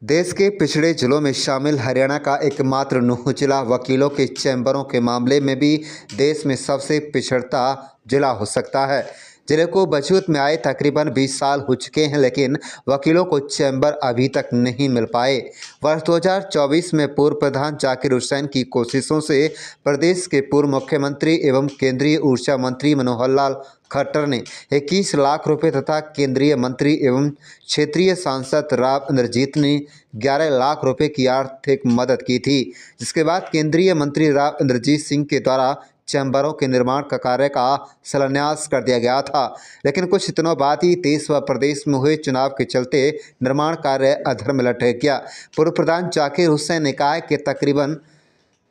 देश के पिछड़े जिलों में शामिल हरियाणा का एकमात्र नुह जिला वकीलों के चैम्बरों के मामले में भी देश में सबसे पिछड़ता जिला हो सकता है। जिले को वजूद में आए तकरीबन 20 साल हो चुके हैं, लेकिन वकीलों को चैम्बर अभी तक नहीं मिल पाए। वर्ष 2024 में पूर्व प्रधान जाकिर हुसैन की कोशिशों से प्रदेश के पूर्व मुख्यमंत्री एवं केंद्रीय ऊर्जा मंत्री मनोहर लाल खट्टर ने 21 लाख रुपए तथा केंद्रीय मंत्री एवं क्षेत्रीय सांसद राव इंद्रजीत ने 11 लाख रुपए की आर्थिक मदद की थी, जिसके बाद केंद्रीय मंत्री राव इंद्रजीत सिंह के द्वारा चैम्बरों के निर्माण का कार्य का शिलान्यास कर दिया गया था। लेकिन कुछ दिनों बाद ही देश व प्रदेश में हुए चुनाव के चलते निर्माण कार्य अधर में लटक गया। पूर्व प्रधान जाकिर हुसैन ने कहा कि तकरीबन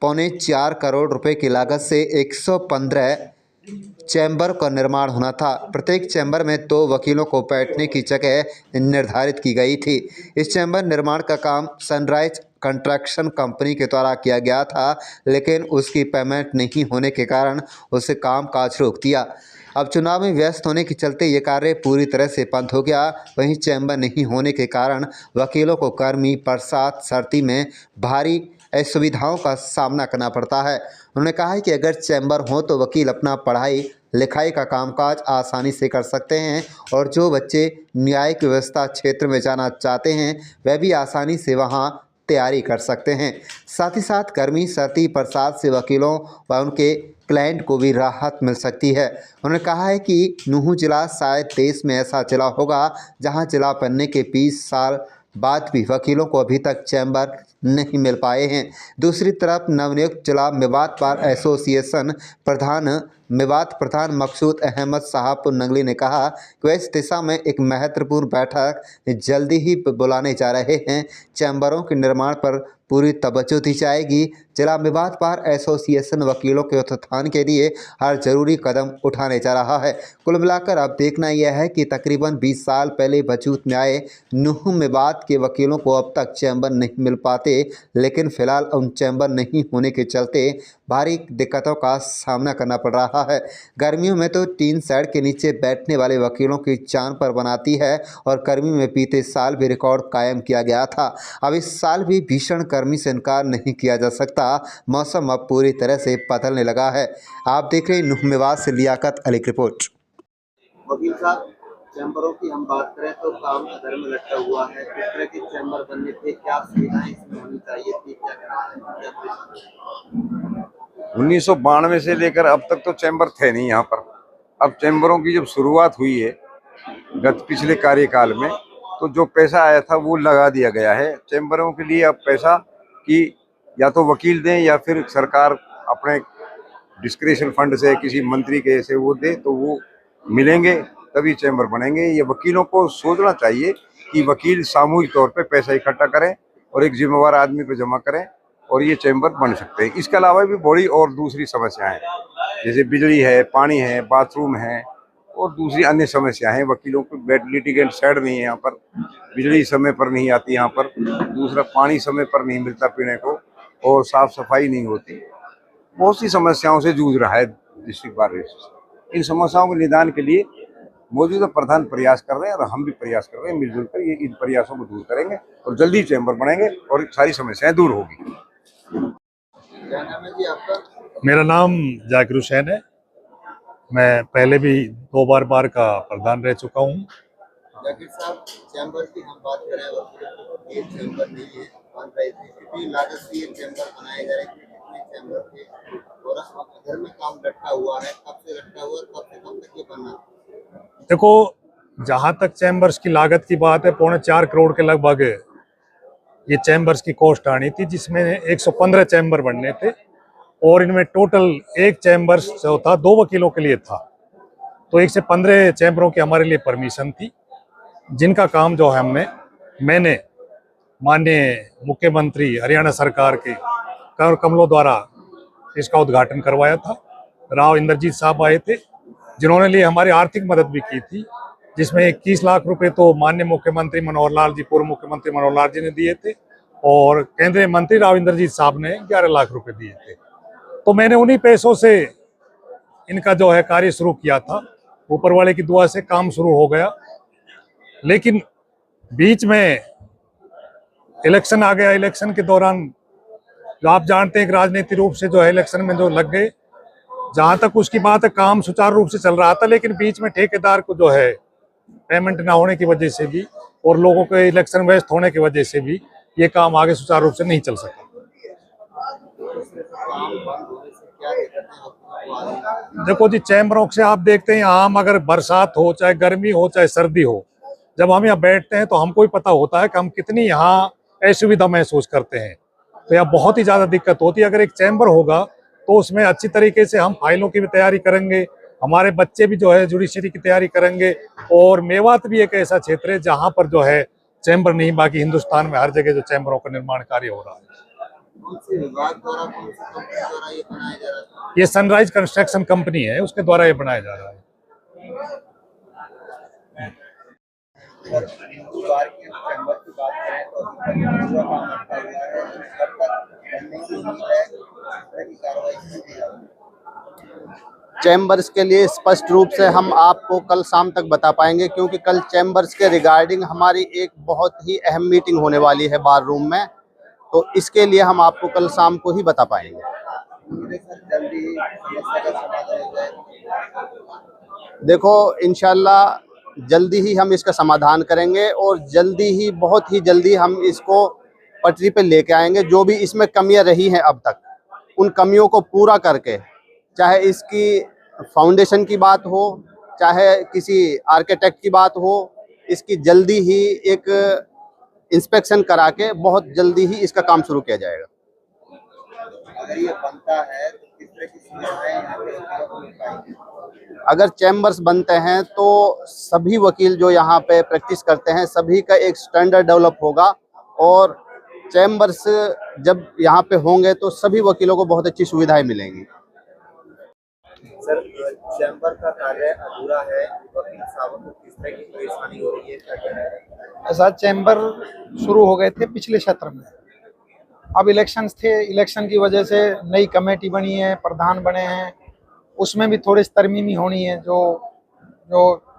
4.25 करोड़ रुपए की लागत से 115 चैम्बर का निर्माण होना था। प्रत्येक चैम्बर में 2 वकीलों को बैठने की जगह निर्धारित की गई थी। इस चैम्बर निर्माण का काम सनराइज कंस्ट्रक्शन कंपनी के द्वारा किया गया था, लेकिन उसकी पेमेंट नहीं होने के कारण उसे काम काज रोक दिया। अब चुनाव में व्यस्त होने के चलते ये कार्य पूरी तरह से बंद हो गया। वहीं चैम्बर नहीं होने के कारण वकीलों को गर्मी, बरसात, सर्दी में भारी असुविधाओं का सामना करना पड़ता है। उन्होंने कहा है कि अगर चैम्बर हो तो वकील अपना पढ़ाई लिखाई का कामकाज आसानी से कर सकते हैं और जो बच्चे न्यायिक व्यवस्था क्षेत्र में जाना चाहते हैं वह भी आसानी से वहां तैयारी कर सकते हैं। साथ ही साथ गर्मी, सर्दी, बरसात से वकीलों व उनके क्लाइंट को भी राहत मिल सकती है। उन्होंने कहा है कि नुह जिला शायद देश में ऐसा जिला होगा जहां जिला बनने के 20 साल बाद भी वकीलों को अभी तक चैम्बर नहीं मिल पाए हैं। दूसरी तरफ नवनियुक्त जिला मेवात बार एसोसिएशन मेवात प्रधान मकसूद अहमद साहब नंगली ने कहा कि वह इस दिशा में एक महत्वपूर्ण बैठक जल्दी ही बुलाने जा रहे हैं। चैम्बरों के निर्माण पर पूरी तवज्जो दी जाएगी। जिला मेवात बार एसोसिएशन वकीलों के उत्थान के लिए हर जरूरी कदम उठाने जा रहा है। कुल मिलाकर अब देखना यह है कि तकरीबन 20 साल पहले वजूद में आए नुह मेवात के वकीलों को अब तक चैम्बर नहीं मिल पाते, लेकिन फिलहाल उन चैम्बर नहीं होने के चलते भारी दिक्कतों का सामना करना पड़ रहा है। गर्मियों में तो टीन शेड के नीचे बैठने वाले वकीलों की जान पर बनाती है और गर्मी में बीते साल भी रिकॉर्ड कायम किया गया था। अब इस साल भी भीषण गर्मी से इनकार नहीं किया जा सकता। मौसम अब पूरी तरह से बदलने लगा है। आप देख रहे हैं नुह मेवात से लियाकत अली की रिपोर्ट। वकील साहब, चैम्बरों की हम बात करें तो काम अधर में लटका हुआ है। किस तरह के चैम्बर बनने थे, क्या सुविधाएं इसमें होनी चाहिए थी, क्या कहना है? 1992 से लेकर अब तक तो चैम्बर थे नहीं यहाँ पर। अब चैम्बरों की जब शुरुआत हुई है पिछले कार्यकाल में, तो जो पैसा आया था वो लगा दिया गया है चैम्बरों के लिए। अब पैसा कि या तो वकील दें या फिर सरकार अपने डिस्क्रिशन फंड से किसी मंत्री के से वो दे तो वो मिलेंगे, तभी चैम्बर बनेंगे। ये वकीलों को सोचना चाहिए कि वकील सामूहिक तौर पे पैसा इकट्ठा करें और एक जिम्मेवार आदमी पे जमा करें और ये चैम्बर बन सकते हैं। इसके अलावा भी बड़ी और दूसरी समस्याएं हैं, जैसे बिजली है, पानी है, बाथरूम है और दूसरी अन्य समस्याएं हैं। वकीलों को बेड लिटिगेंट साइड नहीं है यहाँ पर, बिजली समय पर नहीं आती यहाँ पर, दूसरा पानी समय पर नहीं मिलता पीने को और साफ सफाई नहीं होती। बहुत सी समस्याओं से जूझ रहा है डिस्ट्रिक्ट बार एसोसिएशन। इन समस्याओं के निदान के लिए मौजूदा प्रधान प्रयास कर रहे हैं और हम भी प्रयास कर रहे हैं। मिलजुल कर ये इन प्रयासों को दूर करेंगे और जल्दी चैम्बर बनेंगे और सारी समस्याएं दूर होगी। क्या नाम है जी आपका? मेरा नाम जाकिर हुसैन है। मैं पहले भी 2 बार का प्रधान रह चुका हूँ। जाकिर साहब, चैम्बर की हम बात करें और ये चैम्बर नहीं है, बन रहे थे, कितनी लागत से ये चैम्बर बनाए जा रहे थे, कितने चैम्बर थे और अधर में काम लटका हुआ है, कब से लटका हुआ है, कब से कब तक ये बनना? देखो, जहाँ तक चैम्बर्स की लागत की बात है, 4.25 करोड़ के लगभग ये चैम्बर्स की कॉस्ट आनी थी, जिसमें 115 चैम्बर बनने थे और इनमें टोटल एक चैम्बर्स जो था 2 वकीलों के लिए था। तो 1 से 15 चैम्बरों की हमारे लिए परमिशन थी, जिनका काम जो है मैंने माननीय मुख्यमंत्री हरियाणा सरकार के कर कमलों द्वारा इसका उद्घाटन करवाया था। राव इंद्रजीत साहब आए थे, जिन्होंने लिए हमारी आर्थिक मदद भी की थी, जिसमें 21 लाख रुपए तो माननीय मुख्यमंत्री मनोहर लाल जी, पूर्व मुख्यमंत्री मनोहर लाल जी ने दिए थे और केंद्रीय मंत्री राव इंद्रजीत साहब ने 11 लाख रुपए दिए थे। तो मैंने उन्हीं पैसों से इनका जो है कार्य शुरू किया था। ऊपर वाले की दुआ से काम शुरू हो गया, लेकिन बीच में इलेक्शन आ गया, इलेक्शन के दौरान जो आप जानते हैं कि राजनीतिक रूप से जो है इलेक्शन में जो लग गए, जहां तक उसकी बात है काम सुचारू रूप से चल रहा था, लेकिन बीच में ठेकेदार को जो है पेमेंट ना होने की वजह से भी और लोगों के इलेक्शन व्यस्त होने की वजह से भी ये काम आगे सुचारू रूप से नहीं चल सका। देखो जी, चैम्बरों से आप देखते हैं आम अगर बरसात हो, चाहे गर्मी हो, चाहे सर्दी हो, जब हम यहाँ बैठते हैं तो हमको ही पता होता है कि हम कितनी यहाँ असुविधा महसूस करते हैं। तो यहाँ बहुत ही ज्यादा दिक्कत होती है। अगर एक चैम्बर होगा तो उसमें अच्छी तरीके से हम फाइलों की भी तैयारी करेंगे, हमारे बच्चे भी जो है जुडिशरी की तैयारी करेंगे। और मेवात भी एक ऐसा क्षेत्र है जहाँ पर जो है चैम्बर नहीं, बाकी हिंदुस्तान में हर जगह जो चैम्बरों का निर्माण कार्य हो रहा है। कौन से विभाग द्वारा, कौन सी कंपनी द्वारा ये बनाया जा रहा है? ये सनराइज कंस्ट्रक्शन कंपनी है, उसके द्वारा ये बनाया जा रहा है। हिंदुवार के चैम्बर की बात करें तो अभी तक पूरा काम अटका हुआ है, कब तक बनने की उम्मीद है, इस तरह की कार्रवाई की जाएगी? चैम्बर्स के लिए स्पष्ट रूप से हम आपको कल शाम तक बता पाएंगे, क्योंकि कल चैम्बर्स के रिगार्डिंग हमारी एक बहुत ही अहम मीटिंग होने वाली है बार रूम में, तो इसके लिए हम आपको कल शाम को ही बता पाएंगे। जल्दी समस्या का समाधान हो जाए। देखो, इंशाल्लाह जल्दी ही हम इसका समाधान करेंगे और जल्दी ही, बहुत ही जल्दी हम इसको पटरी पे लेके आएंगे। जो भी इसमें कमियां रही हैं अब तक, उन कमियों को पूरा करके, चाहे इसकी फाउंडेशन की बात हो, चाहे किसी आर्किटेक्ट की बात हो, इसकी जल्दी ही एक इंस्पेक्शन करा के बहुत जल्दी ही इसका काम शुरू किया जाएगा। अगर ये बनता है तो किस तरह की सुविधाएं यहाँ पे वकीलों को मिल पाएंगी? अगर चैम्बर्स बनते हैं तो सभी वकील जो यहाँ पे प्रैक्टिस करते हैं, सभी का एक स्टैंडर्ड डेवलप होगा और चैम्बर्स जब यहाँ पे होंगे तो सभी वकीलों को बहुत अच्छी सुविधाएं मिलेंगी। सर, चैम्बर का कार्य अधूरा है, वकील साहब को किस तरह की परेशानी हो रही है, क्या कह रहे हैं? ऐसा चैम्बर शुरू हो गए थे पिछले सत्र में, अब इलेक्शंस थे, इलेक्शन की वजह से नई कमेटी बनी है, प्रधान बने हैं, उसमें भी थोड़ी तरमीमी होनी है। जो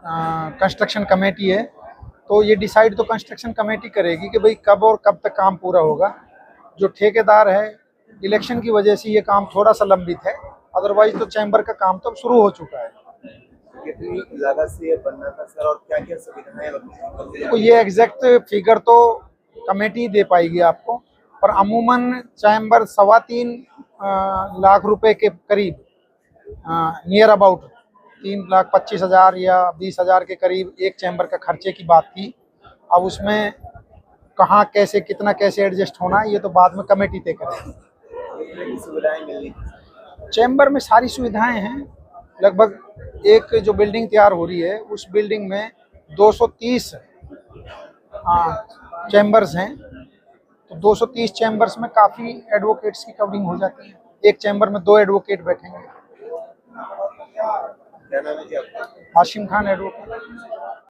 कंस्ट्रक्शन कमेटी है, तो ये डिसाइड तो कंस्ट्रक्शन कमेटी करेगी कि भाई कब और कब तक काम पूरा होगा। जो ठेकेदार है, इलेक्शन की वजह से ये काम थोड़ा सा लंबित है, अदरवाइज तो चैम्बर का काम तो शुरू हो चुका है। कितनी लागत से ये बनना था सर, और क्या क्या सुविधाएं वकीलों तो ये एग्जैक्ट फिगर तो कमेटी दे पाएगी आपको, पर अमूमन चैम्बर 3.25 लाख रुपए के करीब, नियर अबाउट 3,25,000 या 20,000 के करीब एक चैम्बर का खर्चे की बात थी। अब उसमें कहाँ कैसे कितना कैसे एडजस्ट होना है, ये तो बाद में कमेटी तय करेगी। सुविधाएं मिलनी? चैम्बर में सारी सुविधाएं हैं। लगभग एक जो बिल्डिंग तैयार हो रही है, उस बिल्डिंग में 230 चैम्बर्स हैं, तो 230 चैम्बर्स में काफ़ी एडवोकेट्स की कवरिंग हो जाती है। एक चैम्बर में 2 एडवोकेट बैठेंगे। क्या नाम है जी आपका? हाशिम खान एडवोकेट।